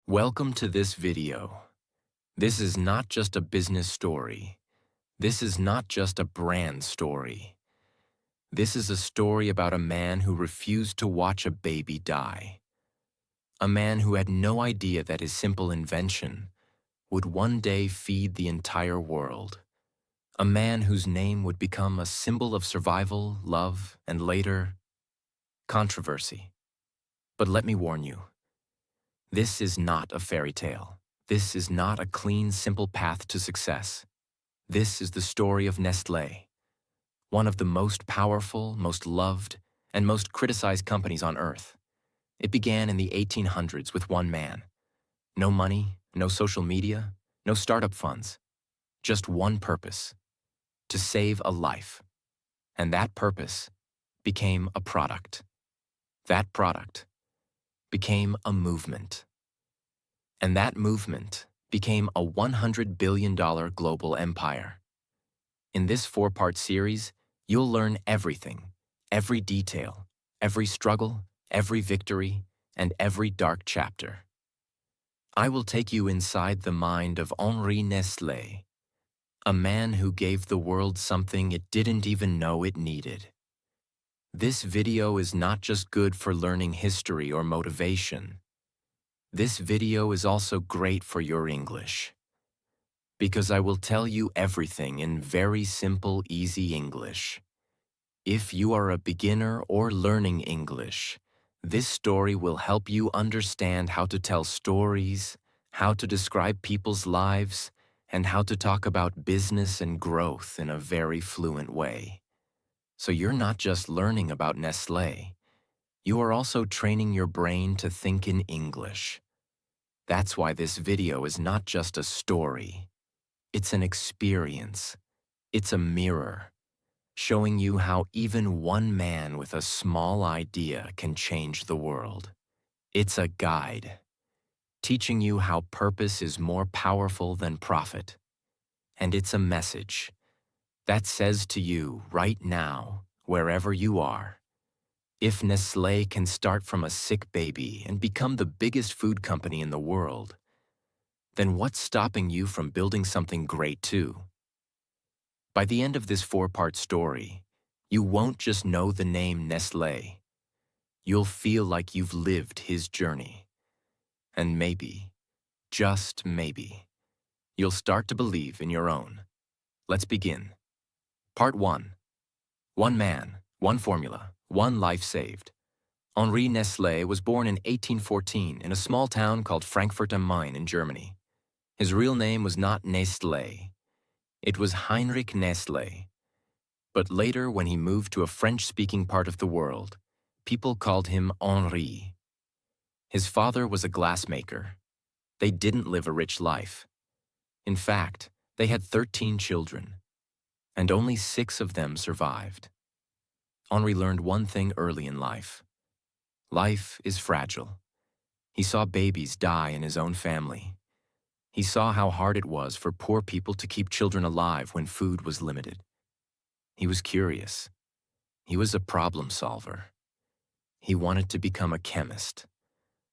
Welcome to this video. This is not just a business story. This is not just a brand story. This is a story about a man who refused to watch a baby die. A man who had no idea that his simple invention would one day feed the entire world. A man whose name would become a symbol of survival, love, and later, controversy. But let me warn you, this is not a fairy tale. This is not a clean, simple path to success. This is the story of Nestlé, one of the most powerful, most loved, and most criticized companies on Earth. It began in the 1800s with one man. No money, no social media, no startup funds. Just one purpose: to save a life. And that purpose became a product. That product became a movement. And that movement became a $100 billion global empire. In this 4-part series, you'll learn everything, every detail, every struggle, every victory, and every dark chapter. I will take you inside the mind of Henri Nestlé, a man who gave the world something it didn't even know it needed. This video is not just good for learning history or motivation. This video is also great for your English, because I will tell you everything in very simple, easy English. If you are a beginner or learning English, this story will help you understand how to tell stories, how to describe people's lives, and how to talk about business and growth in a very fluent way. So you're not just learning about Nestlé, you are also training your brain to think in English. That's why this video is not just a story. It's an experience. It's a mirror, showing you how even one man with a small idea can change the world. It's a guide, teaching you how purpose is more powerful than profit. And it's a message that says to you right now, wherever you are, if Nestlé can start from a sick baby and become the biggest food company in the world, then what's stopping you from building something great too? By the end of this 4-part story, you won't just know the name Nestlé. You'll feel like you've lived his journey. And maybe, just maybe, you'll start to believe in your own. Let's begin. Part 1. One man, one formula, one life saved. Henri Nestlé was born in 1814 in a small town called Frankfurt am Main in Germany. His real name was not Nestlé. It was Heinrich Nestlé. But later, when he moved to a French-speaking part of the world, people called him Henri. His father was a glassmaker. They didn't live a rich life. In fact, they had 13 children, and only 6 of them survived. Henri learned one thing early in life. Life is fragile. He saw babies die in his own family. He saw how hard it was for poor people to keep children alive when food was limited. He was curious. He was a problem solver. He wanted to become a chemist,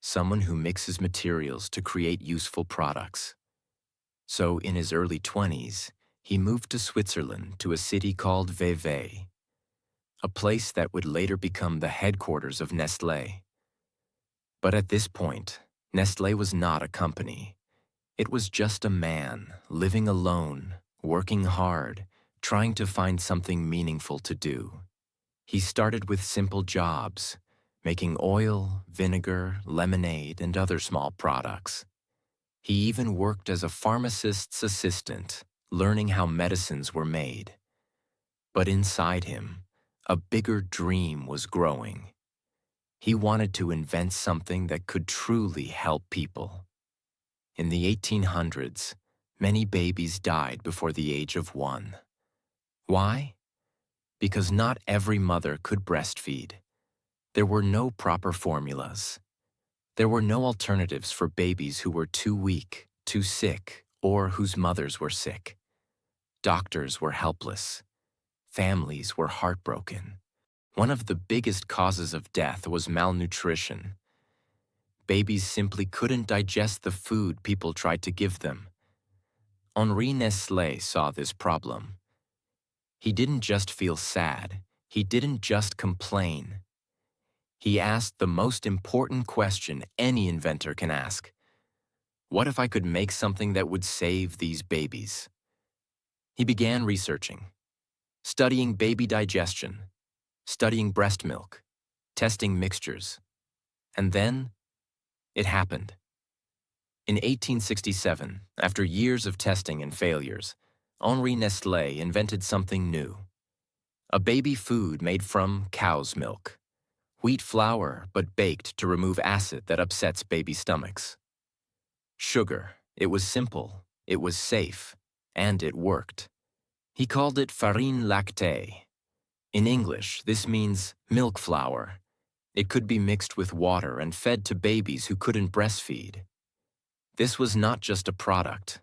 someone who mixes materials to create useful products. So in his early 20s, he moved to Switzerland to a city called Vevey, a place that would later become the headquarters of Nestlé. But at this point, Nestlé was not a company. It was just a man, living alone, working hard, trying to find something meaningful to do. He started with simple jobs, making oil, vinegar, lemonade, and other small products. He even worked as a pharmacist's assistant, learning how medicines were made. But inside him, a bigger dream was growing. He wanted to invent something that could truly help people. In the 1800s, many babies died before the age of 1. Why? Because not every mother could breastfeed. There were no proper formulas. There were no alternatives for babies who were too weak, too sick, or whose mothers were sick. Doctors were helpless. Families were heartbroken. One of the biggest causes of death was malnutrition. Babies simply couldn't digest the food people tried to give them. Henri Nestlé saw this problem. He didn't just feel sad. He didn't just complain. He asked the most important question any inventor can ask. What if I could make something that would save these babies? He began researching, studying baby digestion, studying breast milk, testing mixtures. And then, it happened. In 1867, after years of testing and failures, Henri Nestlé invented something new. A baby food made from cow's milk. Wheat flour, but baked to remove acid that upsets baby stomachs. Sugar. It was simple, it was safe, and it worked. He called it farine lactée. In English, this means milk flour. It could be mixed with water and fed to babies who couldn't breastfeed. This was not just a product.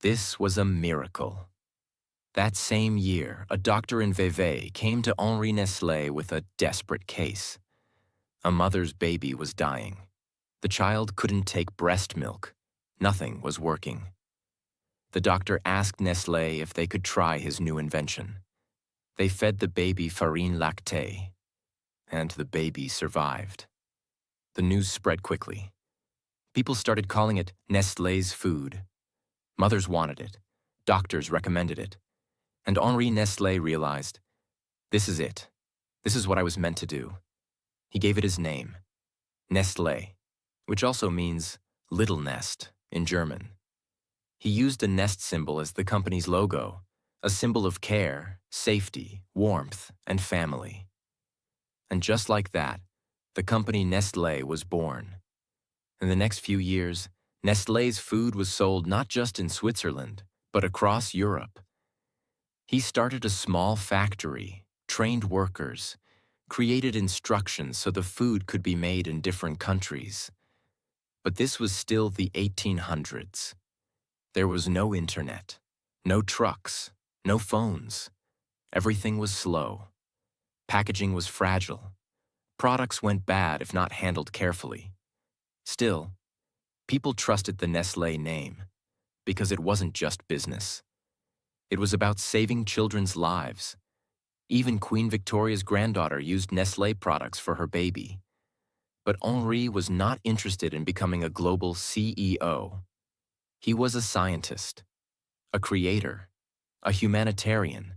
This was a miracle. That same year, a doctor in Vevey came to Henri Nestlé with a desperate case. A mother's baby was dying. The child couldn't take breast milk. Nothing was working. The doctor asked Nestlé if they could try his new invention. They fed the baby farine lactée, and the baby survived. The news spread quickly. People started calling it Nestlé's food. Mothers wanted it. Doctors recommended it. And Henri Nestlé realized, this is it. This is what I was meant to do. He gave it his name, Nestlé, which also means little nest in German. He used a nest symbol as the company's logo, a symbol of care, safety, warmth, and family. And just like that, the company Nestlé was born. In the next few years, Nestlé's food was sold not just in Switzerland, but across Europe. He started a small factory, trained workers, created instructions so the food could be made in different countries. But this was still the 1800s. There was no internet, no trucks, no phones. Everything was slow. Packaging was fragile. Products went bad if not handled carefully. Still, people trusted the Nestlé name because it wasn't just business. It was about saving children's lives. Even Queen Victoria's granddaughter used Nestlé products for her baby. But Henri was not interested in becoming a global CEO. He was a scientist, a creator, a humanitarian.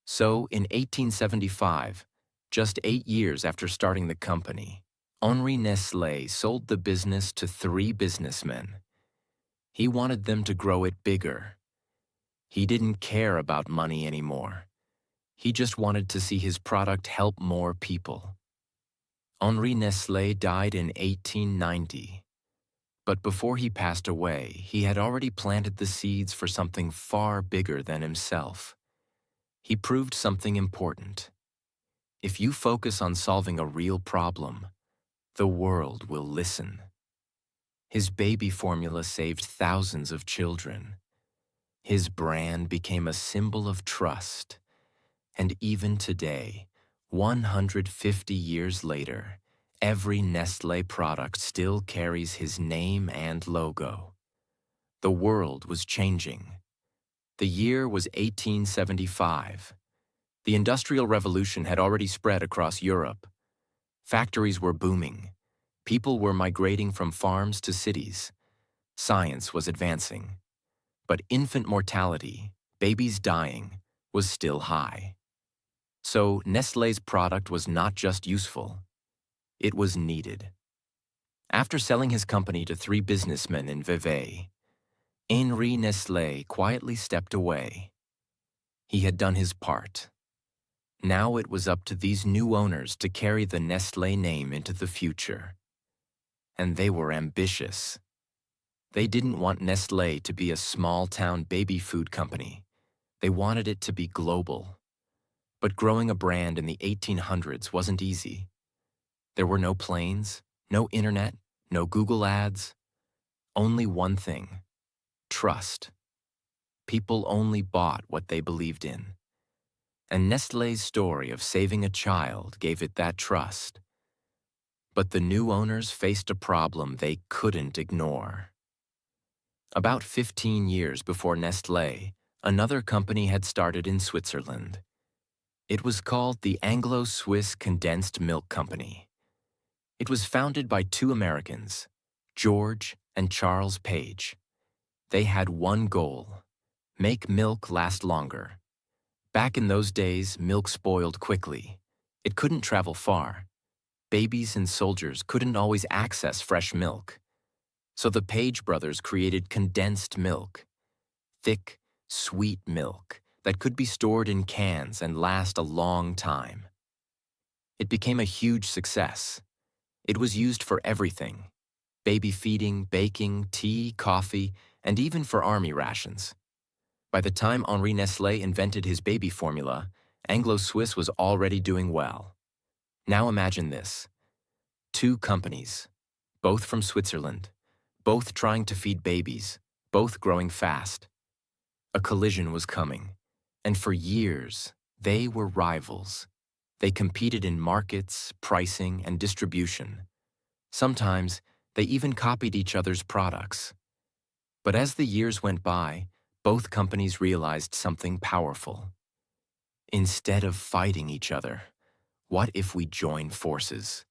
So, in 1875, just 8 years after starting the company, Henri Nestlé sold the business to 3 businessmen. He wanted them to grow it bigger. He didn't care about money anymore. He just wanted to see his product help more people. Henri Nestlé died in 1890. But before he passed away, he had already planted the seeds for something far bigger than himself. He proved something important. If you focus on solving a real problem, the world will listen. His baby formula saved thousands of children. His brand became a symbol of trust. And even today, 150 years later, every Nestlé product still carries his name and logo. The world was changing. The year was 1875. The Industrial Revolution had already spread across Europe. Factories were booming. People were migrating from farms to cities. Science was advancing. But infant mortality, babies dying, was still high. So Nestlé's product was not just useful, it was needed. After selling his company to 3 businessmen in Vevey, Henri Nestlé quietly stepped away. He had done his part. Now it was up to these new owners to carry the Nestlé name into the future. And they were ambitious. They didn't want Nestlé to be a small-town baby food company. They wanted it to be global. But growing a brand in the 1800s wasn't easy. There were no planes, no internet, no Google ads. Only one thing: trust. People only bought what they believed in. And Nestlé's story of saving a child gave it that trust. But the new owners faced a problem they couldn't ignore. About 15 years before Nestlé, another company had started in Switzerland. It was called the Anglo-Swiss Condensed Milk Company. It was founded by two Americans, George and Charles Page. They had one goal: make milk last longer. Back in those days, milk spoiled quickly. It couldn't travel far. Babies and soldiers couldn't always access fresh milk. So the Page brothers created condensed milk, thick, sweet milk that could be stored in cans and last a long time. It became a huge success. It was used for everything: baby feeding, baking, tea, coffee, and even for army rations. By the time Henri Nestlé invented his baby formula, Anglo-Swiss was already doing well. Now imagine this: two companies, both from Switzerland, both trying to feed babies, both growing fast. A collision was coming, and for years, they were rivals. They competed in markets, pricing, and distribution. Sometimes, they even copied each other's products. But as the years went by, both companies realized something powerful. Instead of fighting each other, what if we join forces?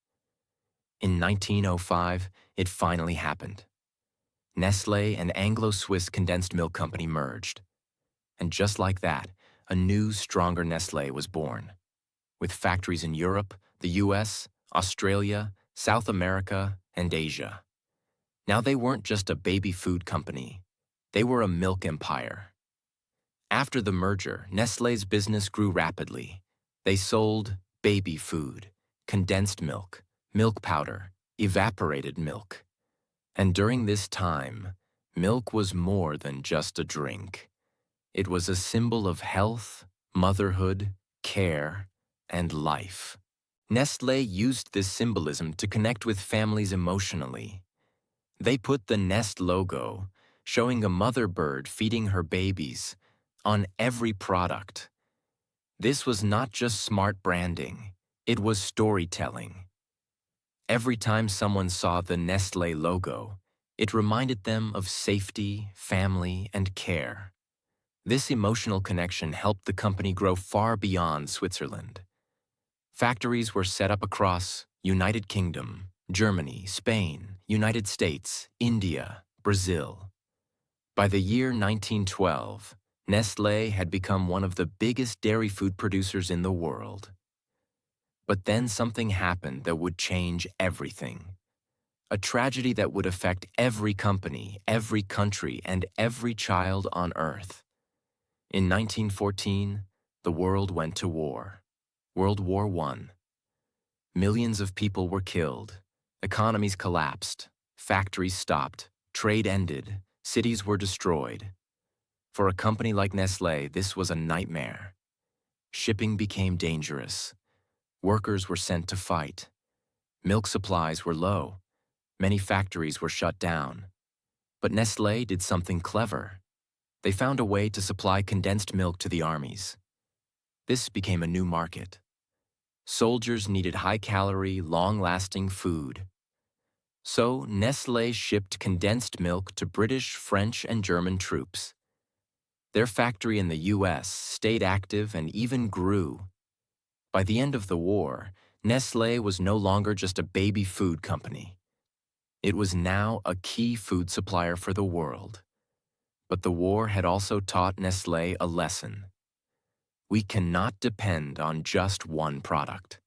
In 1905, it finally happened. Nestlé and Anglo-Swiss Condensed Milk Company merged. And just like that, a new, stronger Nestlé was born. With factories in Europe, the US, Australia, South America, and Asia. Now they weren't just a baby food company. They were a milk empire. After the merger, Nestlé's business grew rapidly. They sold baby food, condensed milk, milk powder, evaporated milk. And during this time, milk was more than just a drink. It was a symbol of health, motherhood, care, and life. Nestlé used this symbolism to connect with families emotionally. They put the Nest logo, showing a mother bird feeding her babies, on every product. This was not just smart branding, it was storytelling. Every time someone saw the Nestlé logo, it reminded them of safety, family, and care. This emotional connection helped the company grow far beyond Switzerland. Factories were set up across United Kingdom, Germany, Spain, United States, India, Brazil. By the year 1912, Nestlé had become one of the biggest dairy food producers in the world. But then something happened that would change everything. A tragedy that would affect every company, every country, and every child on Earth. In 1914, the world went to war. World War I. Millions of people were killed. Economies collapsed. Factories stopped. Trade ended. Cities were destroyed. For a company like Nestlé, this was a nightmare. Shipping became dangerous. Workers were sent to fight. Milk supplies were low. Many factories were shut down. But Nestlé did something clever. They found a way to supply condensed milk to the armies. This became a new market. Soldiers needed high-calorie, long-lasting food. So Nestlé shipped condensed milk to British, French, and German troops. Their factory in the US stayed active and even grew. By the end of the war, Nestlé was no longer just a baby food company. It was now a key food supplier for the world. But the war had also taught Nestlé a lesson. We cannot depend on just one product.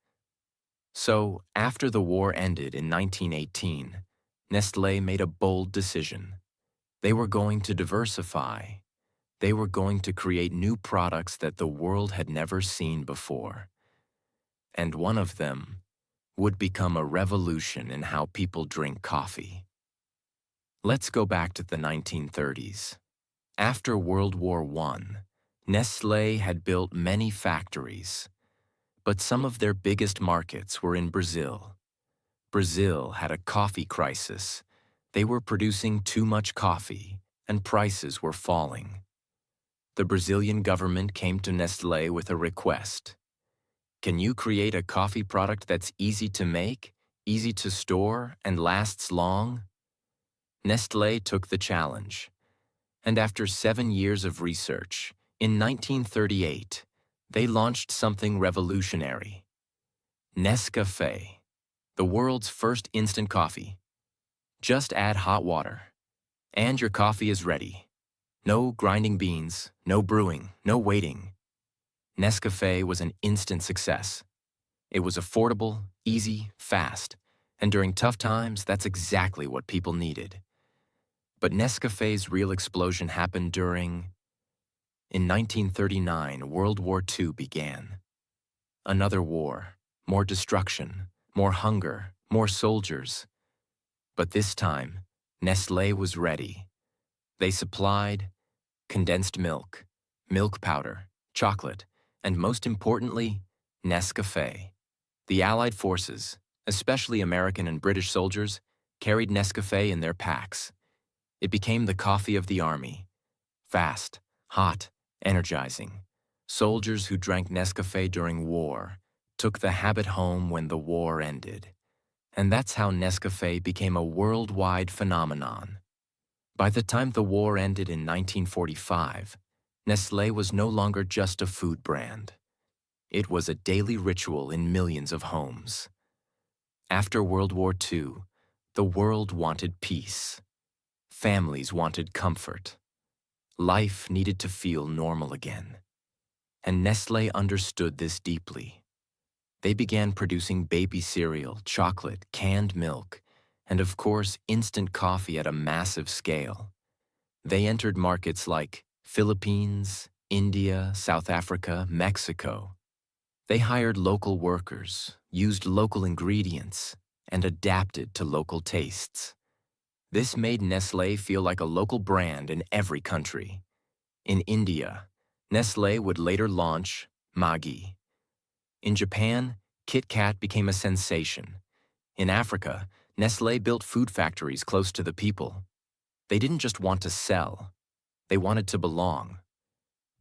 So, after the war ended in 1918, Nestlé made a bold decision. They were going to diversify. They were going to create new products that the world had never seen before. And one of them would become a revolution in how people drink coffee. Let's go back to the 1930s. After World War I, Nestlé had built many factories, but some of their biggest markets were in Brazil. Brazil had a coffee crisis. They were producing too much coffee, and prices were falling. The Brazilian government came to Nestlé with a request. Can you create a coffee product that's easy to make, easy to store, and lasts long? Nestlé took the challenge. And after 7 years of research, in 1938, they launched something revolutionary. Nescafé, the world's first instant coffee. Just add hot water, and your coffee is ready. No grinding beans, no brewing, no waiting. Nescafé was an instant success. It was affordable, easy, fast, and during tough times, that's exactly what people needed. But Nescafé's real explosion happened in 1939, World War II began. Another war, more destruction, more hunger, more soldiers. But this time, Nestlé was ready. They supplied condensed milk, milk powder, chocolate, and most importantly, Nescafé. The Allied forces, especially American and British soldiers, carried Nescafé in their packs. It became the coffee of the army. Fast, hot, energizing. Soldiers who drank Nescafé during war took the habit home when the war ended. And that's how Nescafé became a worldwide phenomenon. By the time the war ended in 1945, Nestlé was no longer just a food brand. It was a daily ritual in millions of homes. After World War II, the world wanted peace. Families wanted comfort. Life needed to feel normal again. And Nestlé understood this deeply. They began producing baby cereal, chocolate, canned milk, and of course, instant coffee at a massive scale. They entered markets like Philippines, India, South Africa, Mexico. They hired local workers, used local ingredients, and adapted to local tastes. This made Nestlé feel like a local brand in every country. In India, Nestlé would later launch Maggi. In Japan, Kit Kat became a sensation. In Africa, Nestlé built food factories close to the people. They didn't just want to sell, they wanted to belong.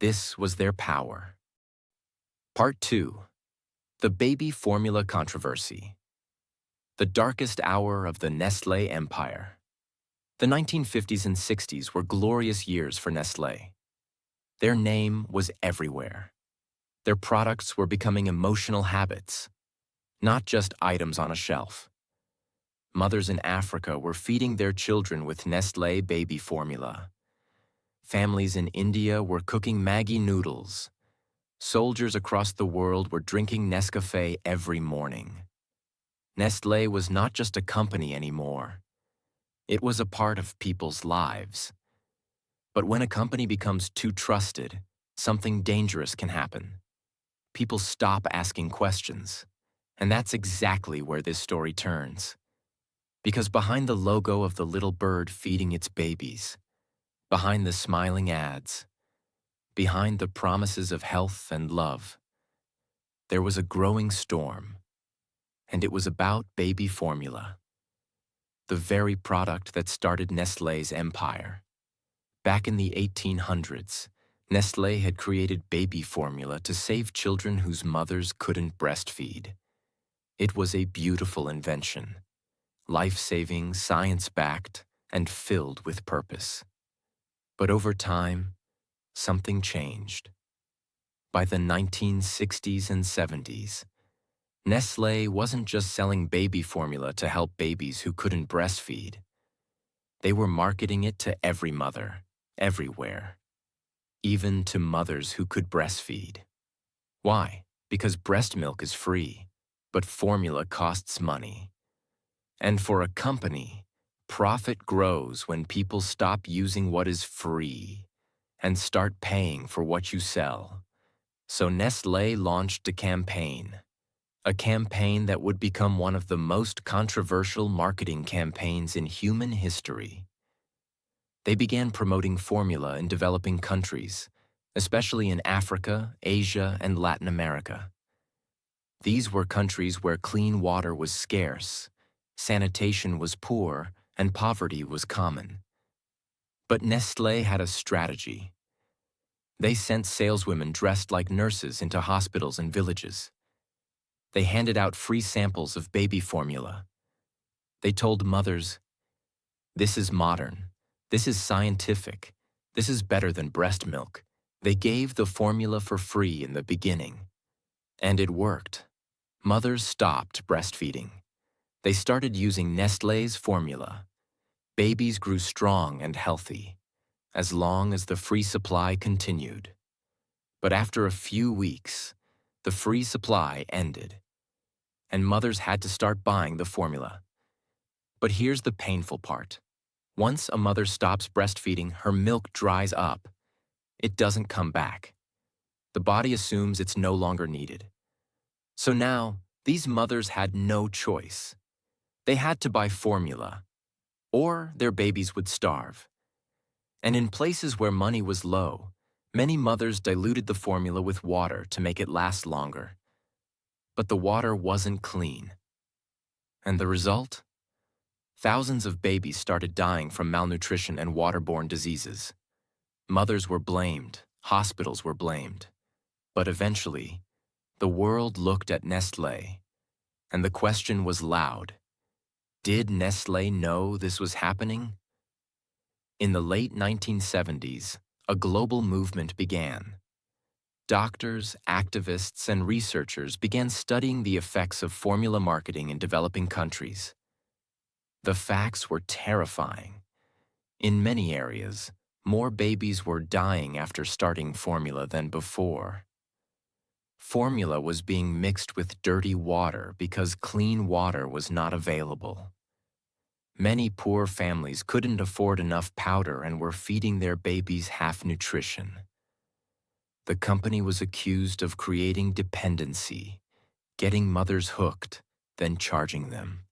This was their power. Part 2. The Baby Formula Controversy. The darkest hour of the Nestlé empire. The 1950s and 60s were glorious years for Nestlé. Their name was everywhere. Their products were becoming emotional habits, not just items on a shelf. Mothers in Africa were feeding their children with Nestlé baby formula. Families in India were cooking Maggi noodles. Soldiers across the world were drinking Nescafé every morning. Nestlé was not just a company anymore. It was a part of people's lives. But when a company becomes too trusted, something dangerous can happen. People stop asking questions. And that's exactly where this story turns. Because behind the logo of the little bird feeding its babies, behind the smiling ads, behind the promises of health and love, there was a growing storm. And it was about baby formula, the very product that started Nestlé's empire. Back in the 1800s, Nestlé had created baby formula to save children whose mothers couldn't breastfeed. It was a beautiful invention, life-saving, science-backed, and filled with purpose. But over time, something changed. By the 1960s and 70s, Nestlé wasn't just selling baby formula to help babies who couldn't breastfeed. They were marketing it to every mother, everywhere, even to mothers who could breastfeed. Why? Because breast milk is free, but formula costs money. And for a company, profit grows when people stop using what is free and start paying for what you sell. So Nestlé launched a campaign that would become one of the most controversial marketing campaigns in human history. They began promoting formula in developing countries, especially in Africa, Asia, and Latin America. These were countries where clean water was scarce, sanitation was poor, and poverty was common. But Nestlé had a strategy. They sent saleswomen dressed like nurses into hospitals and villages. They handed out free samples of baby formula, They told mothers, "This is modern. This is scientific. This is better than breast milk." They gave the formula for free in the beginning. And it worked. Mothers stopped breastfeeding. They started using Nestlé's formula. Babies grew strong and healthy, as long as the free supply continued. But after a few weeks, the free supply ended, and mothers had to start buying the formula. But here's the painful part. Once a mother stops breastfeeding, her milk dries up. It doesn't come back. The body assumes it's no longer needed. So now, these mothers had no choice. They had to buy formula, or their babies would starve. And in places where money was low, many mothers diluted the formula with water to make it last longer. But the water wasn't clean. And the result? Thousands of babies started dying from malnutrition and waterborne diseases. Mothers were blamed, hospitals were blamed. But eventually, the world looked at Nestlé, and the question was loud. Did Nestlé know this was happening? In the late 1970s, a global movement began. Doctors, activists, and researchers began studying the effects of formula marketing in developing countries. The facts were terrifying. In many areas, more babies were dying after starting formula than before. Formula was being mixed with dirty water because clean water was not available. Many poor families couldn't afford enough powder and were feeding their babies half nutrition. The company was accused of creating dependency, getting mothers hooked, then charging them.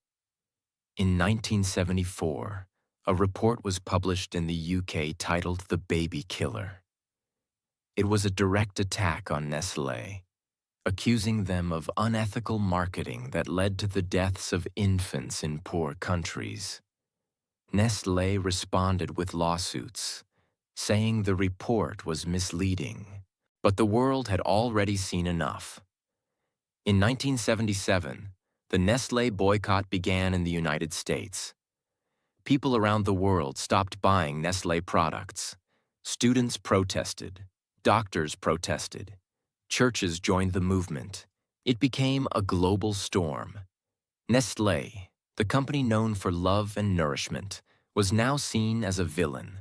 In 1974, a report was published in the UK titled "The Baby Killer." It was a direct attack on Nestlé, accusing them of unethical marketing that led to the deaths of infants in poor countries. Nestlé responded with lawsuits, saying the report was misleading, but the world had already seen enough. In 1977, the Nestlé boycott began in the United States. People around the world stopped buying Nestlé products. Students protested. Doctors protested. Churches joined the movement. It became a global storm. Nestlé, the company known for love and nourishment, was now seen as a villain.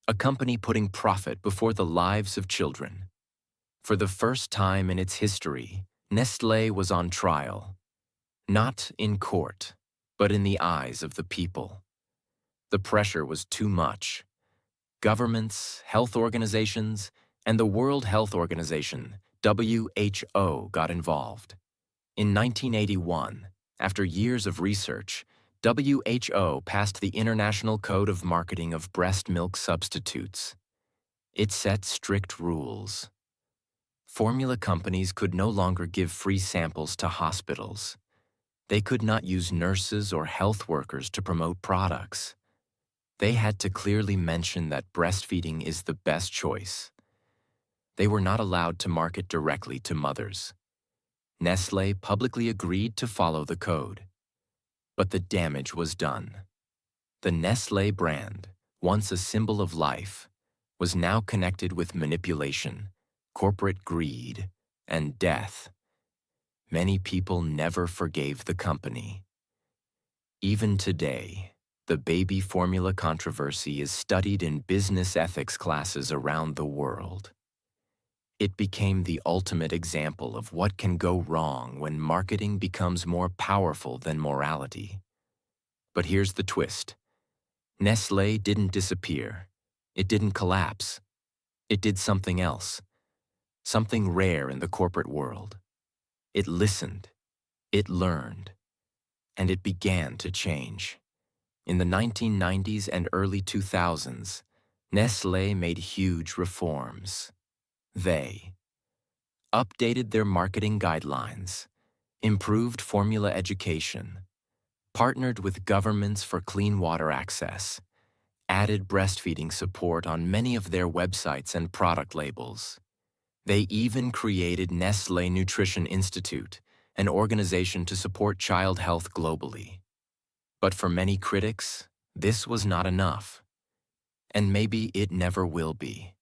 A company putting profit before the lives of children. For the first time in its history, Nestlé was on trial. Not in court, but in the eyes of the people. The pressure was too much. Governments, health organizations, and the World Health Organization, WHO, got involved. In 1981, after years of research, WHO passed the International Code of Marketing of Breast Milk Substitutes. It set strict rules. Formula companies could no longer give free samples to hospitals. They could not use nurses or health workers to promote products. They had to clearly mention that breastfeeding is the best choice. They were not allowed to market directly to mothers. Nestlé publicly agreed to follow the code. But the damage was done. The Nestlé brand, once a symbol of life, was now connected with manipulation, corporate greed, and death. Many people never forgave the company. Even today, the baby formula controversy is studied in business ethics classes around the world. It became the ultimate example of what can go wrong when marketing becomes more powerful than morality. But here's the twist. Nestlé didn't disappear. It didn't collapse. It did something else. Something rare in the corporate world. It listened. It learned. And it began to change. In the 1990s and early 2000s, Nestlé made huge reforms. They updated their marketing guidelines, improved formula education, partnered with governments for clean water access, added breastfeeding support on many of their websites and product labels. They even created Nestlé Nutrition Institute, an organization to support child health globally. But for many critics, this was not enough. And maybe it never will be,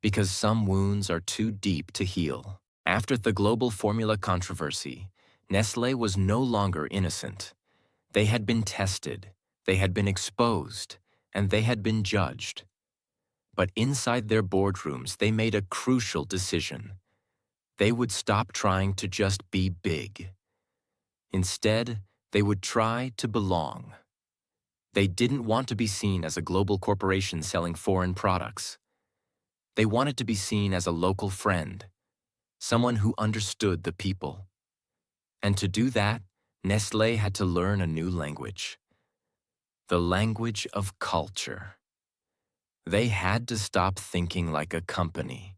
because some wounds are too deep to heal. After the global formula controversy, Nestlé was no longer innocent. They had been tested, they had been exposed, and they had been judged. But inside their boardrooms, they made a crucial decision. They would stop trying to just be big. Instead, they would try to belong. They didn't want to be seen as a global corporation selling foreign products. They wanted to be seen as a local friend, someone who understood the people. And to do that, Nestlé had to learn a new language. The language of culture. They had to stop thinking like a company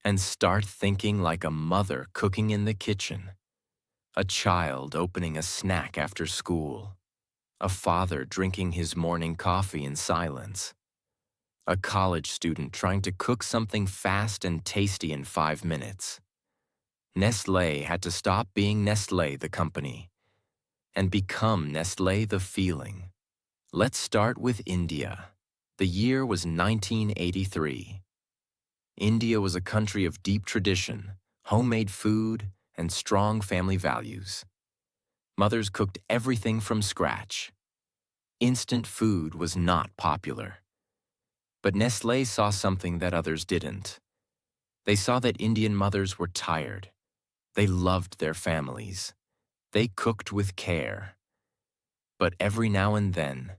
and start thinking like a mother cooking in the kitchen, a child opening a snack after school, a father drinking his morning coffee in silence, a college student trying to cook something fast and tasty in 5 minutes. Nestlé had to stop being Nestlé the company and become Nestlé the feeling. Let's start with India. The year was 1983. India was a country of deep tradition, homemade food, and strong family values. Mothers cooked everything from scratch. Instant food was not popular. But Nestlé saw something that others didn't. They saw that Indian mothers were tired. They loved their families. They cooked with care. But every now and then,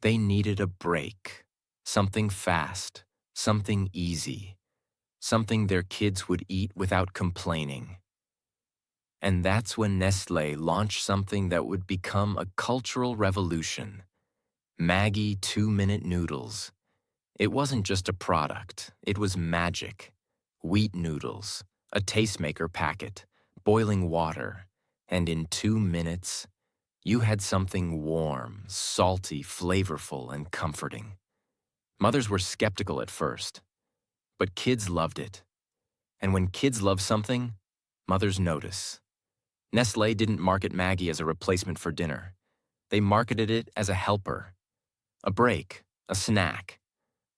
they needed a break, something fast, something easy, something their kids would eat without complaining. And that's when Nestlé launched something that would become a cultural revolution: Maggi 2-minute noodles. It wasn't just a product, it was magic. Wheat noodles, a tastemaker packet, boiling water, and in 2 minutes, you had something warm, salty, flavorful, and comforting. Mothers were skeptical at first, but kids loved it. And when kids love something, mothers notice. Nestlé didn't market Maggi as a replacement for dinner. They marketed it as a helper, a break, a snack.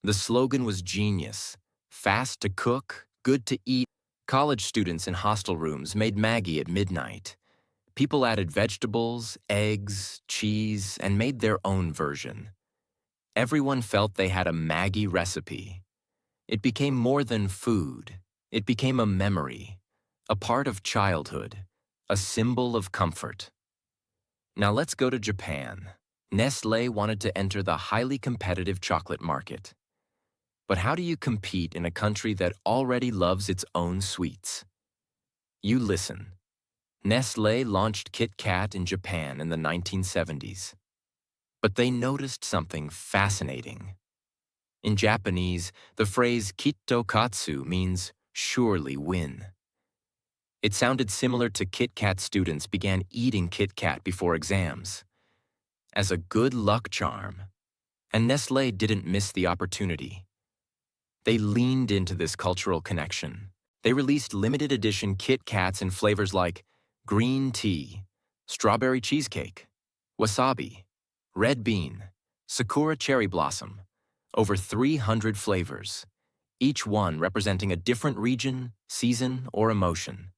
The slogan was genius: fast to cook, good to eat. College students in hostel rooms made Maggi at midnight. People added vegetables, eggs, cheese, and made their own version. Everyone felt they had a Maggi recipe. It became more than food. It became a memory, a part of childhood, a symbol of comfort. Now let's go to Japan. Nestlé wanted to enter the highly competitive chocolate market. But how do you compete in a country that already loves its own sweets? You listen. Nestlé launched Kit Kat in Japan in the 1970s. But they noticed something fascinating. In Japanese, the phrase kitto katsu means surely win. It sounded similar to Kit Kat students began eating Kit Kat before exams, as a good luck charm. And Nestlé didn't miss the opportunity. They leaned into this cultural connection. They released limited edition Kit Kats in flavors like green tea, strawberry cheesecake, wasabi, red bean, sakura cherry blossom, over 300 flavors, each one representing a different region, season, or emotion.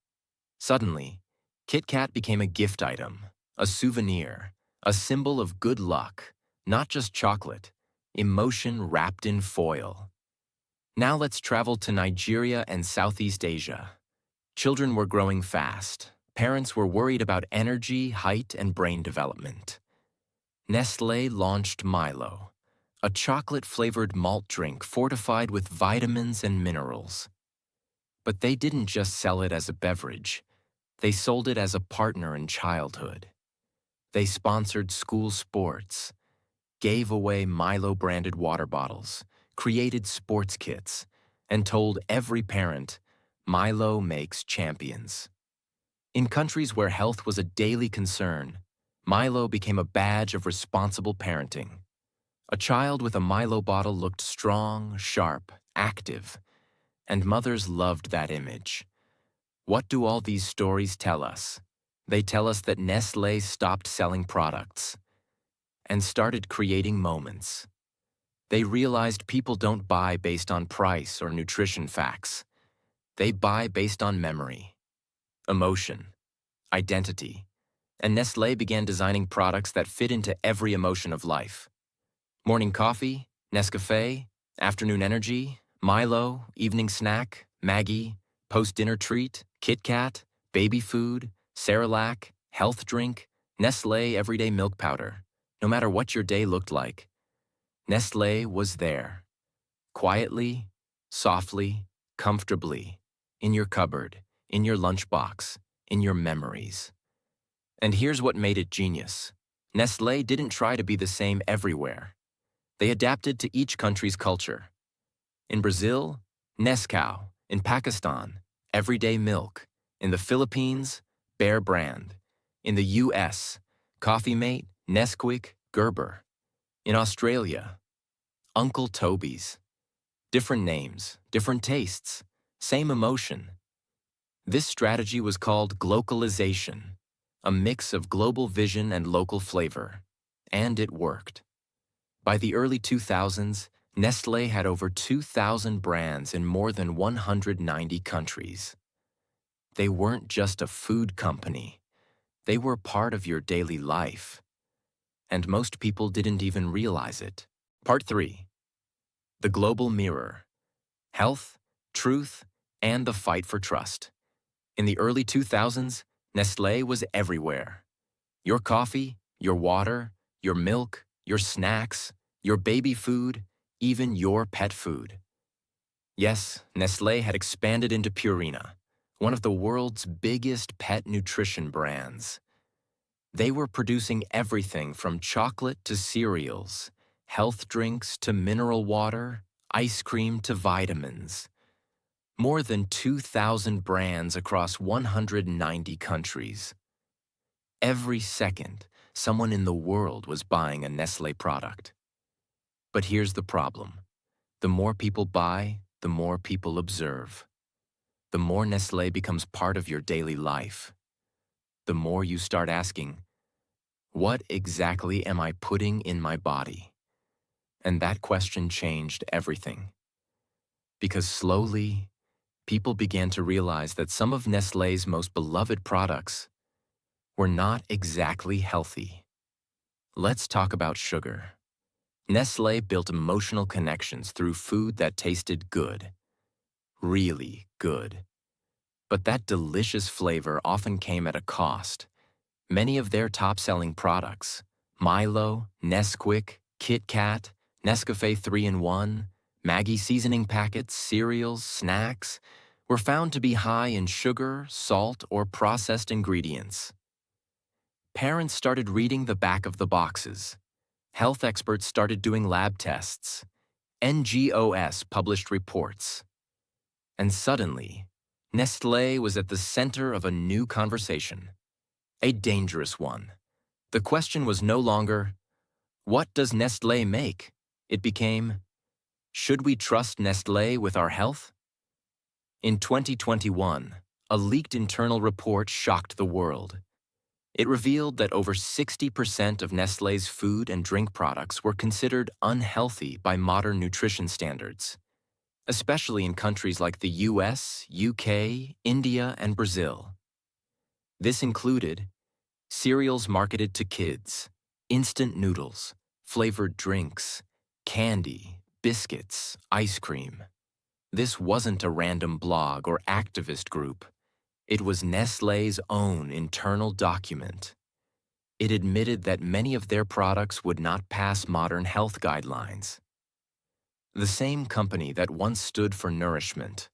Suddenly, Kit Kat became a gift item, a souvenir, a symbol of good luck, not just chocolate, emotion wrapped in foil. Now let's travel to Nigeria and Southeast Asia. Children were growing fast. Parents were worried about energy, height, and brain development. Nestlé launched Milo, a chocolate-flavored malt drink fortified with vitamins and minerals. But they didn't just sell it as a beverage. They sold it as a partner in childhood. They sponsored school sports, gave away Milo-branded water bottles, created sports kits, and told every parent, Milo makes champions. In countries where health was a daily concern, Milo became a badge of responsible parenting. A child with a Milo bottle looked strong, sharp, active, and mothers loved that image. What do all these stories tell us? They tell us that Nestlé stopped selling products. and started creating moments. They realized people don't buy based on price or nutrition facts. They buy based on memory, emotion, identity, and Nestlé began designing products that fit into every emotion of life. Morning coffee, Nescafé, afternoon energy, Milo, evening snack, Maggie, post-dinner treat, Kit Kat, baby food, Cerelac, health drink, Nestlé everyday milk powder. No matter what your day looked like, Nestlé was there. Quietly, softly, comfortably, in your cupboard, in your lunchbox, in your memories. And here's what made it genius. Nestlé didn't try to be the same everywhere. They adapted to each country's culture. In Brazil, Nescau. In Pakistan, everyday milk. In the Philippines, Bear Brand. In the US, Coffee Mate, Nesquik, Gerber. In Australia, Uncle Toby's. Different names, different tastes, same emotion. This strategy was called Glocalization, a mix of global vision and local flavor. And it worked. By the early 2000s, Nestlé had over 2,000 brands in more than 190 countries. They weren't just a food company. They were part of your daily life. And most people didn't even realize it. Part 3. The Global Mirror. Health, Truth, and the Fight for Trust. In the early 2000s, Nestlé was everywhere. Your coffee, your water, your milk, your snacks, your baby food, even your pet food. Yes, Nestlé had expanded into Purina, one of the world's biggest pet nutrition brands. They were producing everything from chocolate to cereals, health drinks to mineral water, ice cream to vitamins. More than 2,000 brands across 190 countries. Every second, someone in the world was buying a Nestlé product. But here's the problem. The more people buy, the more people observe. The more Nestlé becomes part of your daily life, the more you start asking, what exactly am I putting in my body? And that question changed everything. Because slowly, people began to realize that some of Nestlé's most beloved products were not exactly healthy. Let's talk about sugar. Nestlé built emotional connections through food that tasted good, really good. But that delicious flavor often came at a cost. Many of their top-selling products, Milo, Nesquik, Kit Kat, Nescafé 3-in-1, Maggie seasoning packets, cereals, snacks, were found to be high in sugar, salt, or processed ingredients. Parents started reading the back of the boxes. Health experts started doing lab tests. NGOs published reports. And suddenly, Nestlé was at the center of a new conversation. A dangerous one. The question was no longer, what does Nestlé make? It became, should we trust Nestlé with our health? In 2021, a leaked internal report shocked the world. It revealed that over 60% of Nestlé's food and drink products were considered unhealthy by modern nutrition standards, especially in countries like the US, UK, India, and Brazil. This included cereals marketed to kids, instant noodles, flavored drinks, candy, biscuits, ice cream. This wasn't a random blog or activist group. It was Nestlé's own internal document. It admitted that many of their products would not pass modern health guidelines. The same company that once stood for nourishment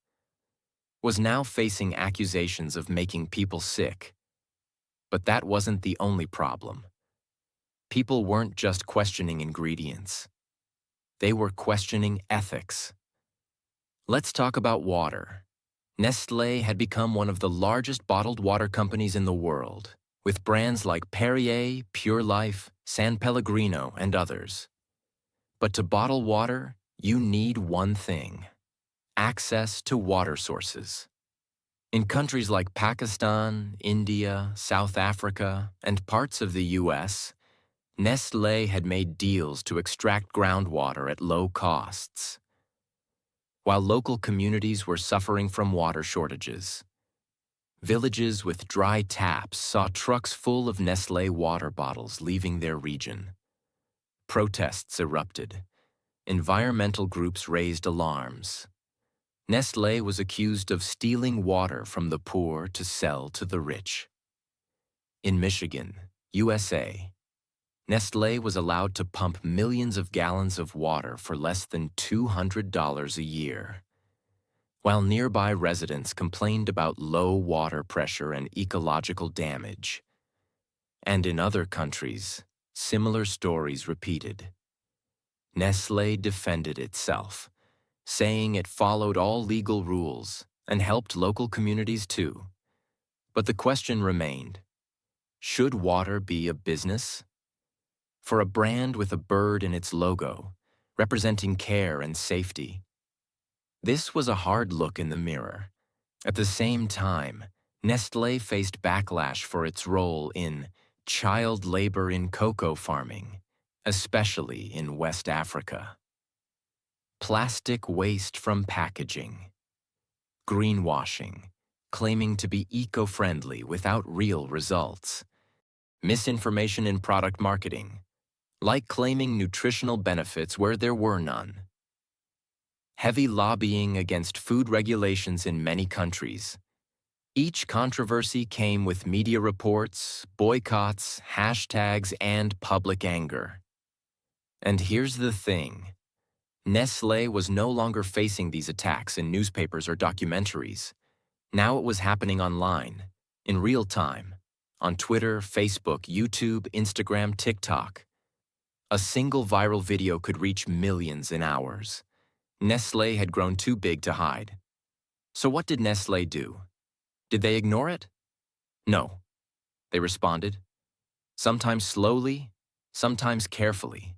was now facing accusations of making people sick. But that wasn't the only problem. People weren't just questioning ingredients. They were questioning ethics. Let's talk about water. Nestlé had become one of the largest bottled water companies in the world, with brands like Perrier, Pure Life, San Pellegrino, and others. But to bottle water, you need one thing: access to water sources. In countries like Pakistan, India, South Africa, and parts of the US, Nestlé had made deals to extract groundwater at low costs, while local communities were suffering from water shortages. Villages with dry taps saw trucks full of Nestlé water bottles leaving their region. Protests erupted. Environmental groups raised alarms. Nestlé was accused of stealing water from the poor to sell to the rich. In Michigan, USA, Nestlé was allowed to pump millions of gallons of water for less than $200 a year, while nearby residents complained about low water pressure and ecological damage. And in other countries, similar stories repeated. Nestlé defended itself, saying it followed all legal rules and helped local communities too. But the question remained, should water be a business? For a brand with a bird in its logo, representing care and safety, this was a hard look in the mirror. At the same time, Nestlé faced backlash for its role in child labor in cocoa farming, especially in West Africa. Plastic waste from packaging. Greenwashing, claiming to be eco-friendly without real results. Misinformation in product marketing, like claiming nutritional benefits where there were none. Heavy lobbying against food regulations in many countries. Each controversy came with media reports, boycotts, hashtags, and public anger. And here's the thing. Nestlé was no longer facing these attacks in newspapers or documentaries. Now it was happening online, in real time, on Twitter, Facebook, YouTube, Instagram, TikTok. A single viral video could reach millions in hours. Nestlé had grown too big to hide. So what did Nestlé do? Did they ignore it? No. They responded, sometimes slowly, sometimes carefully.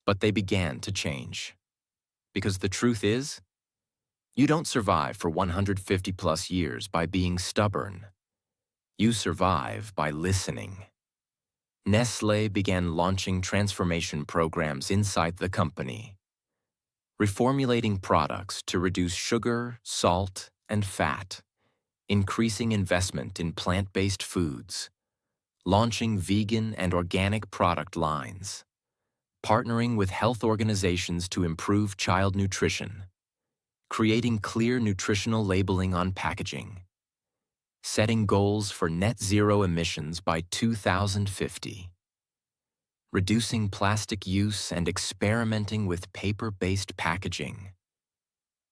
But they began to change. Because the truth is, you don't survive for 150 plus years by being stubborn. You survive by listening. Nestlé began launching transformation programs inside the company, reformulating products to reduce sugar, salt, and fat, increasing investment in plant-based foods, launching vegan and organic product lines, partnering with health organizations to improve child nutrition, creating clear nutritional labeling on packaging, setting goals for net zero emissions by 2050, reducing plastic use and experimenting with paper-based packaging,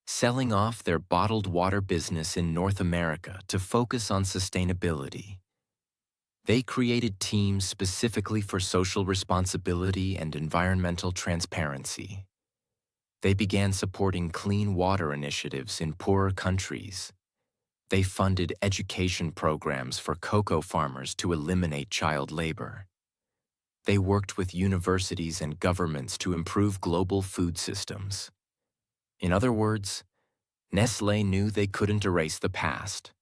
selling off their bottled water business in North America to focus on sustainability. They created teams specifically for social responsibility and environmental transparency. They began supporting clean water initiatives in poorer countries. They funded education programs for cocoa farmers to eliminate child labor. They worked with universities and governments to improve global food systems. In other words, Nestlé knew they couldn't erase the past,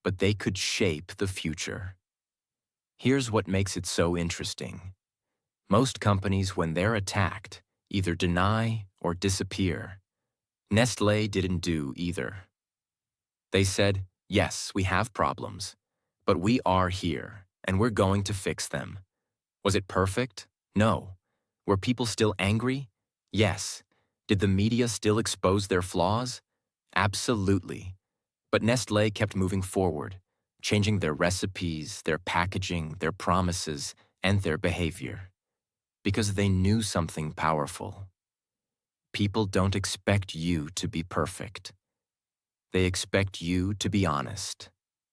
but they could shape the future. Here's what makes it so interesting. Most companies, when they're attacked, either deny or disappear. Nestlé didn't do either. They said, yes, we have problems, but we are here, and we're going to fix them. Was it perfect? No. Were people still angry? Yes. Did the media still expose their flaws? Absolutely. But Nestlé kept moving forward, changing their recipes, their packaging, their promises, and their behavior. Because they knew something powerful. People don't expect you to be perfect. They expect you to be honest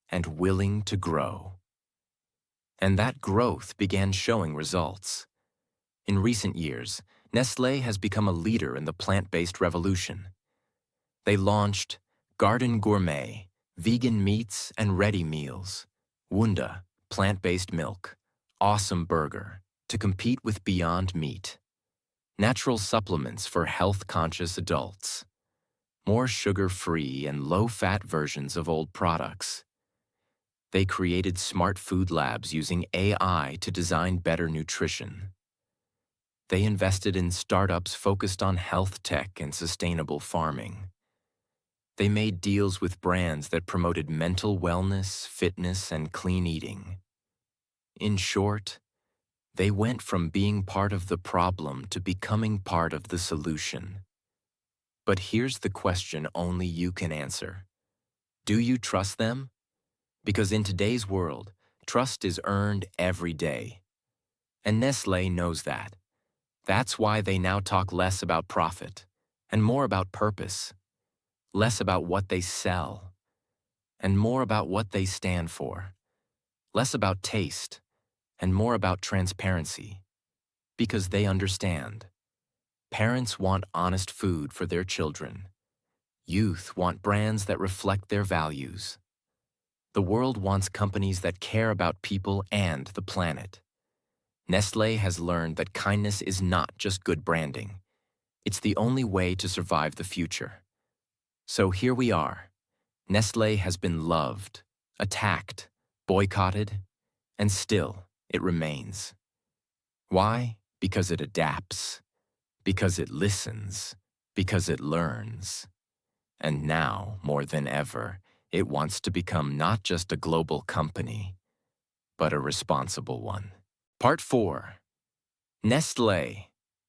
and willing to grow. And that growth began showing results. In recent years, Nestlé has become a leader in the plant-based revolution. They launched Garden Gourmet, vegan meats and ready meals, Wunda, plant-based milk, Awesome Burger, to compete with Beyond Meat, natural supplements for health-conscious adults, more sugar-free and low-fat versions of old products. They created smart food labs using AI to design better nutrition. They invested in startups focused on health tech and sustainable farming. They made deals with brands that promoted mental wellness, fitness, and clean eating. In short, they went from being part of the problem to becoming part of the solution. But here's the question only you can answer. Do you trust them? Because in today's world, trust is earned every day. And Nestlé knows that. That's why they now talk less about profit and more about purpose, less about what they sell and more about what they stand for, less about taste and more about transparency, because they understand. Parents want honest food for their children. Youth want brands that reflect their values. The world wants companies that care about people and the planet. Nestlé has learned that kindness is not just good branding. It's the only way to survive the future. So here we are. Nestlé has been loved, attacked, boycotted, and still it remains. Why? Because it adapts, because it listens, because it learns. And now, more than ever, it wants to become not just a global company, but a responsible one. Part 4. Nestlé,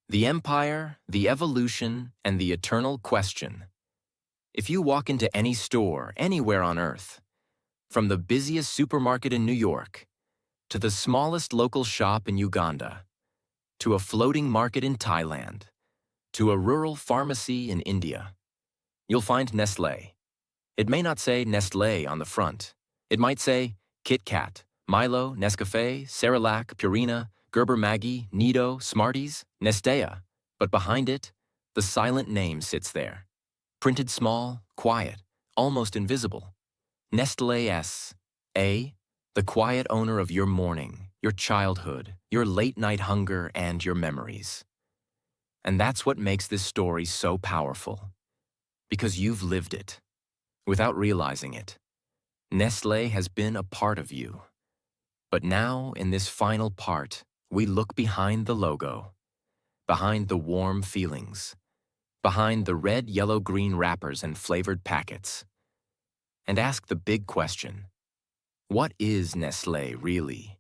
the empire, the evolution, and the eternal question. If you walk into any store anywhere on Earth, from the busiest supermarket in New York, to the smallest local shop in Uganda, to a floating market in Thailand, to a rural pharmacy in India, you'll find Nestlé. It may not say Nestlé on the front. It might say Kit Kat, Milo, Nescafé, Cerelac, Purina, Gerber Maggi, Nido, Smarties, Nestea. But behind it, the silent name sits there. Printed small, quiet, almost invisible. Nestlé S. A. The quiet owner of your morning, your childhood, your late-night hunger, and your memories. And that's what makes this story so powerful. Because you've lived it, without realizing it. Nestlé has been a part of you. But now, in this final part, we look behind the logo, behind the warm feelings, behind the red, yellow, green wrappers and flavored packets, and ask the big question: what is Nestlé really?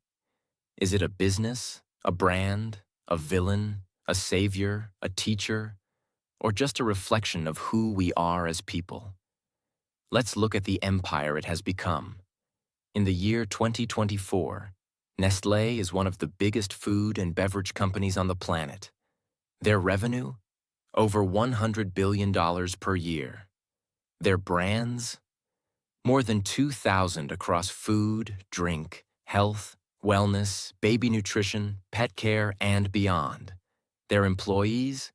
Is it a business, a brand, a villain, a savior, a teacher, or just a reflection of who we are as people? Let's look at the empire it has become. In the year 2024, Nestlé is one of the biggest food and beverage companies on the planet. Their revenue? Over $100 billion per year. Their brands? More than 2,000 across food, drink, health, wellness, baby nutrition, pet care, and beyond. Their employees?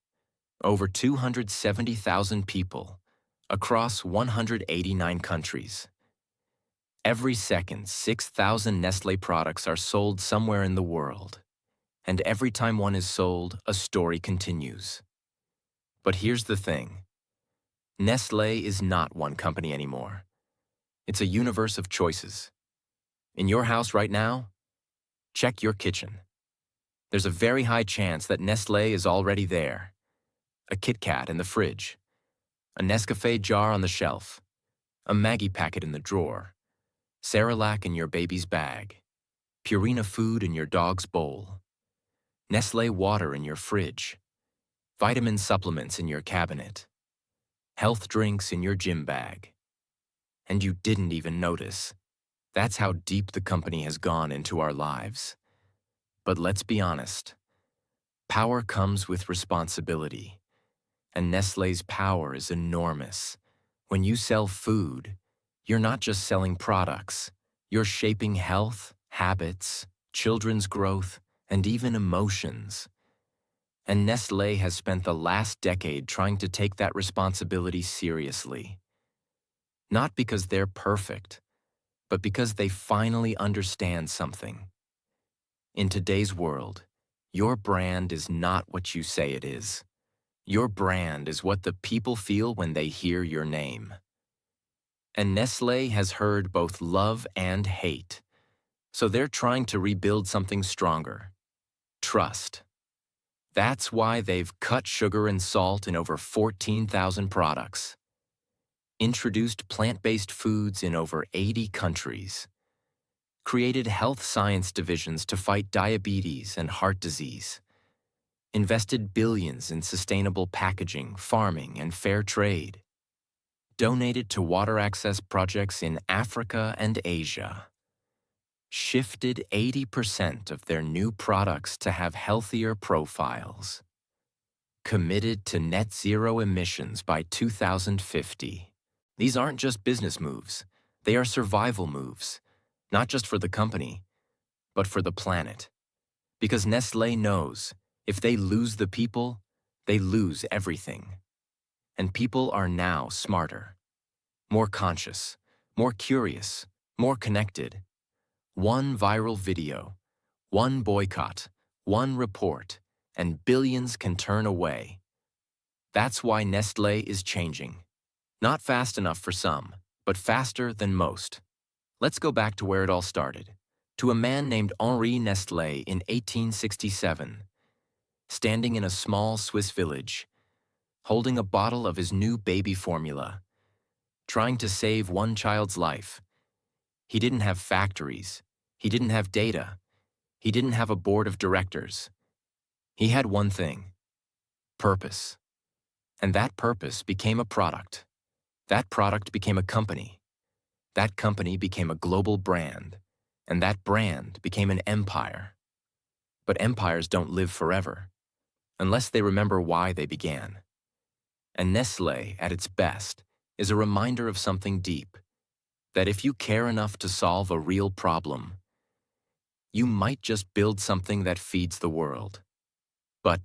Over 270,000 people across 189 countries. Every second, 6,000 Nestlé products are sold somewhere in the world. And every time one is sold, a story continues. But here's the thing. Nestlé is not one company anymore. It's a universe of choices. In your house right now, check your kitchen. There's a very high chance that Nestlé is already there. A Kit Kat in the fridge, a Nescafé jar on the shelf, a Maggi packet in the drawer, Cerelac in your baby's bag, Purina food in your dog's bowl, Nestlé water in your fridge, vitamin supplements in your cabinet, health drinks in your gym bag. And you didn't even notice. That's how deep the company has gone into our lives. But let's be honest. Power comes with responsibility. And Nestlé's power is enormous. When you sell food, you're not just selling products. You're shaping health, habits, children's growth, and even emotions. And Nestlé has spent the last decade trying to take that responsibility seriously. Not because they're perfect, but because they finally understand something. In today's world, your brand is not what you say it is. Your brand is what the people feel when they hear your name. And Nestlé has heard both love and hate, so they're trying to rebuild something stronger: trust. That's why they've cut sugar and salt in over 14,000 products, introduced plant-based foods in over 80 countries, created health science divisions to fight diabetes and heart disease, invested billions in sustainable packaging, farming, and fair trade, donated to water access projects in Africa and Asia, shifted 80% of their new products to have healthier profiles, committed to net zero emissions by 2050. These aren't just business moves. They are survival moves, not just for the company, but for the planet. Because Nestlé knows if they lose the people, they lose everything. And people are now smarter, more conscious, more curious, more connected. One viral video, one boycott, one report, and billions can turn away. That's why Nestlé is changing. Not fast enough for some, but faster than most. Let's go back to where it all started, to a man named Henri Nestlé in 1867, standing in a small Swiss village, holding a bottle of his new baby formula, trying to save one child's life. He didn't have factories. He didn't have data. He didn't have a board of directors. He had one thing: purpose. And that purpose became a product. That product became a company. That company became a global brand. And that brand became an empire. But empires don't live forever, unless they remember why they began. And Nestlé, at its best, is a reminder of something deep, that if you care enough to solve a real problem, you might just build something that feeds the world. But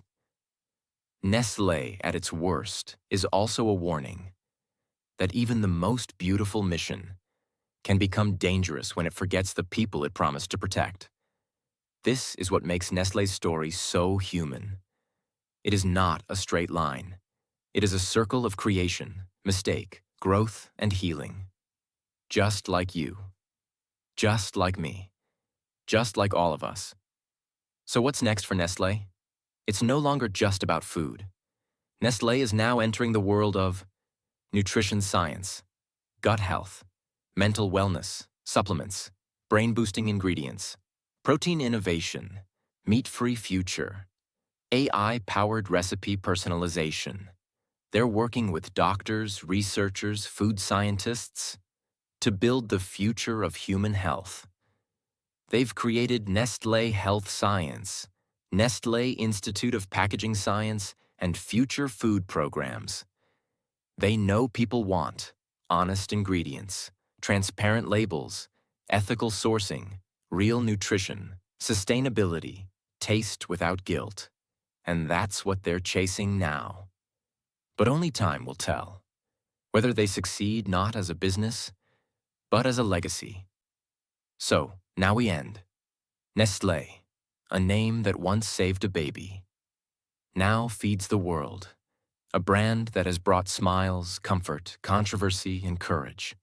Nestlé, at its worst, is also a warning that even the most beautiful mission can become dangerous when it forgets the people it promised to protect. This is what makes Nestlé's story so human. It is not a straight line. It is a circle of creation, mistake, growth, and healing. Just like you. Just like me. Just like all of us. So what's next for Nestlé? It's no longer just about food. Nestlé is now entering the world of nutrition science, gut health, mental wellness, supplements, brain-boosting ingredients, protein innovation, meat-free future, AI-powered recipe personalization. They're working with doctors, researchers, food scientists to build the future of human health. They've created Nestlé Health Science, Nestlé Institute of Packaging Science, and future food programs. They know people want honest ingredients, transparent labels, ethical sourcing, real nutrition, sustainability, taste without guilt. And that's what they're chasing now. But only time will tell whether they succeed not as a business, but as a legacy. So, now we end. Nestlé, a name that once saved a baby, now feeds the world. A brand that has brought smiles, comfort, controversy, and courage.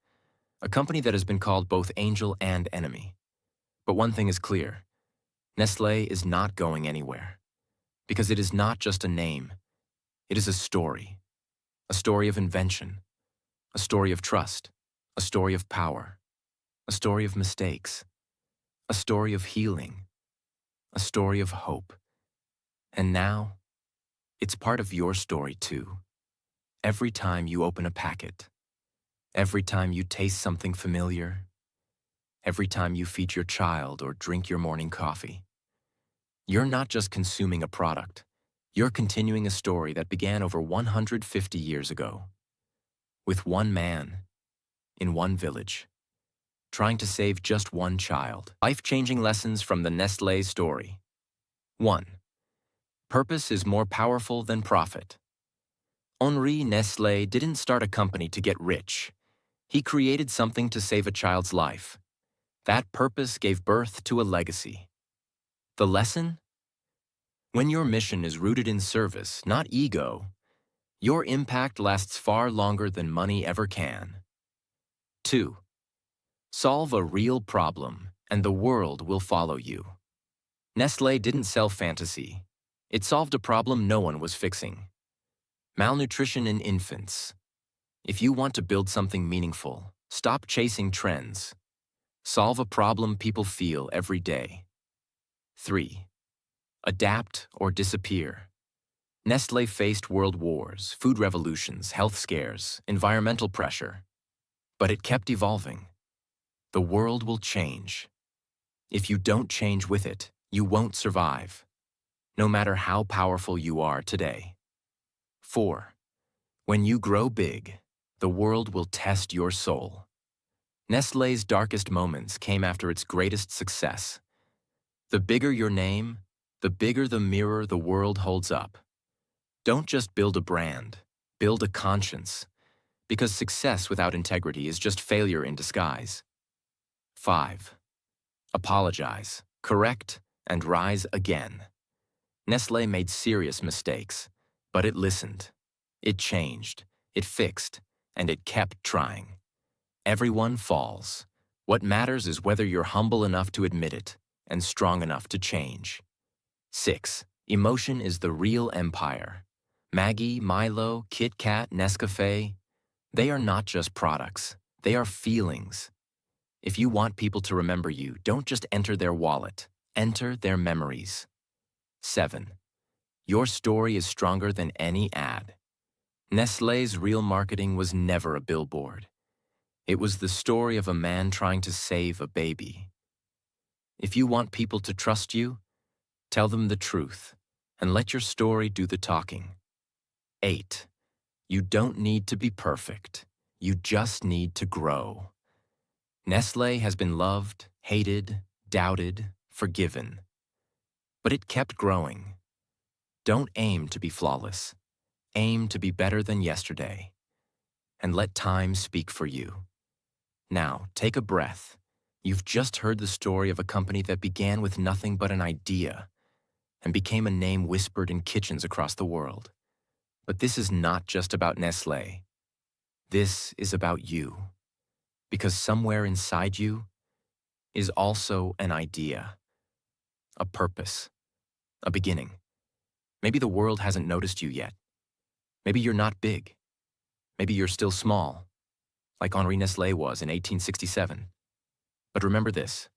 A company that has been called both angel and enemy. But one thing is clear: Nestlé is not going anywhere. Because it is not just a name. It is a story. A story of invention. A story of trust. A story of power. A story of mistakes. A story of healing. A story of hope. And now, it's part of your story too. Every time you open a packet, every time you taste something familiar, every time you feed your child or drink your morning coffee, you're not just consuming a product, you're continuing a story that began over 150 years ago, with one man, in one village, trying to save just one child. Life-changing lessons from the Nestlé story. 1. Purpose is more powerful than profit. Henri Nestlé didn't start a company to get rich. He created something to save a child's life. That purpose gave birth to a legacy. The lesson? When your mission is rooted in service, not ego, your impact lasts far longer than money ever can. 2. Solve a real problem, and the world will follow you. Nestlé didn't sell fantasy. It solved a problem no one was fixing: malnutrition in infants. If you want to build something meaningful, stop chasing trends. Solve a problem people feel every day. 3. Adapt or disappear. Nestlé faced world wars, food revolutions, health scares, environmental pressure. But it kept evolving. The world will change. If you don't change with it, you won't survive, no matter how powerful you are today. 4. When you grow big, the world will test your soul. Nestlé's darkest moments came after its greatest success. The bigger your name, the bigger the mirror the world holds up. Don't just build a brand, build a conscience, because success without integrity is just failure in disguise. 5. Apologize, correct, and rise again. Nestlé made serious mistakes, but it listened. It changed, it fixed, and it kept trying. Everyone falls. What matters is whether you're humble enough to admit it and strong enough to change. 6. Emotion is the real empire. Maggi, Milo, Kit Kat, Nescafé, they are not just products, they are feelings. If you want people to remember you, don't just enter their wallet, enter their memories. 7. Your story is stronger than any ad. Nestlé's real marketing was never a billboard. It was the story of a man trying to save a baby. If you want people to trust you, tell them the truth and let your story do the talking. 8. You don't need to be perfect. You just need to grow. Nestlé has been loved, hated, doubted, forgiven. But it kept growing. Don't aim to be flawless. Aim to be better than yesterday. And let time speak for you. Now, take a breath. You've just heard the story of a company that began with nothing but an idea and became a name whispered in kitchens across the world. But this is not just about Nestlé. This is about you. Because somewhere inside you is also an idea, a purpose, a beginning. Maybe the world hasn't noticed you yet. Maybe you're not big. Maybe you're still small, like Henri Nestlé was in 1867. But remember this,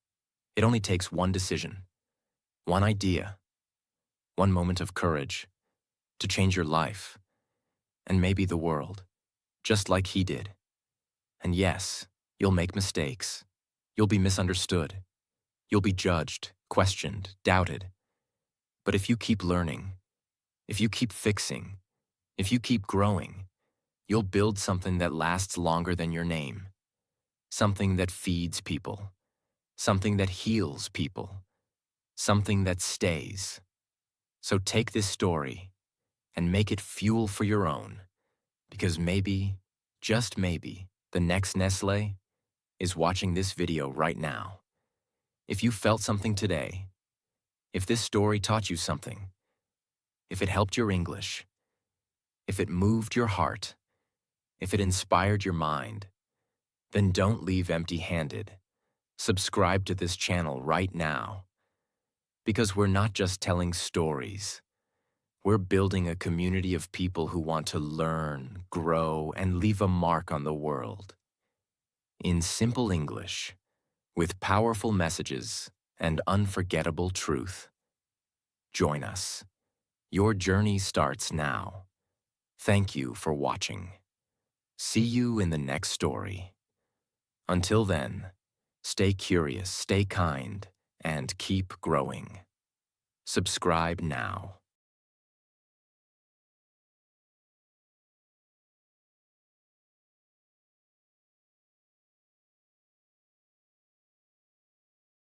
it only takes one decision, one idea, one moment of courage to change your life, and maybe the world, just like he did. And yes, you'll make mistakes. You'll be misunderstood. You'll be judged, questioned, doubted. But if you keep learning, if you keep fixing, if you keep growing, you'll build something that lasts longer than your name. Something that feeds people. Something that heals people. Something that stays. So take this story and make it fuel for your own, because maybe, just maybe, the next Nestlé is watching this video right now. If you felt something today, if this story taught you something, if it helped your English, if it moved your heart, if it inspired your mind, then don't leave empty-handed. Subscribe to this channel right now. Because we're not just telling stories. We're building a community of people who want to learn, grow, and leave a mark on the world. In simple English, with powerful messages and unforgettable truth. Join us. Your journey starts now. Thank you for watching. See you in the next story. Until then, stay curious, stay kind, and keep growing. Subscribe now.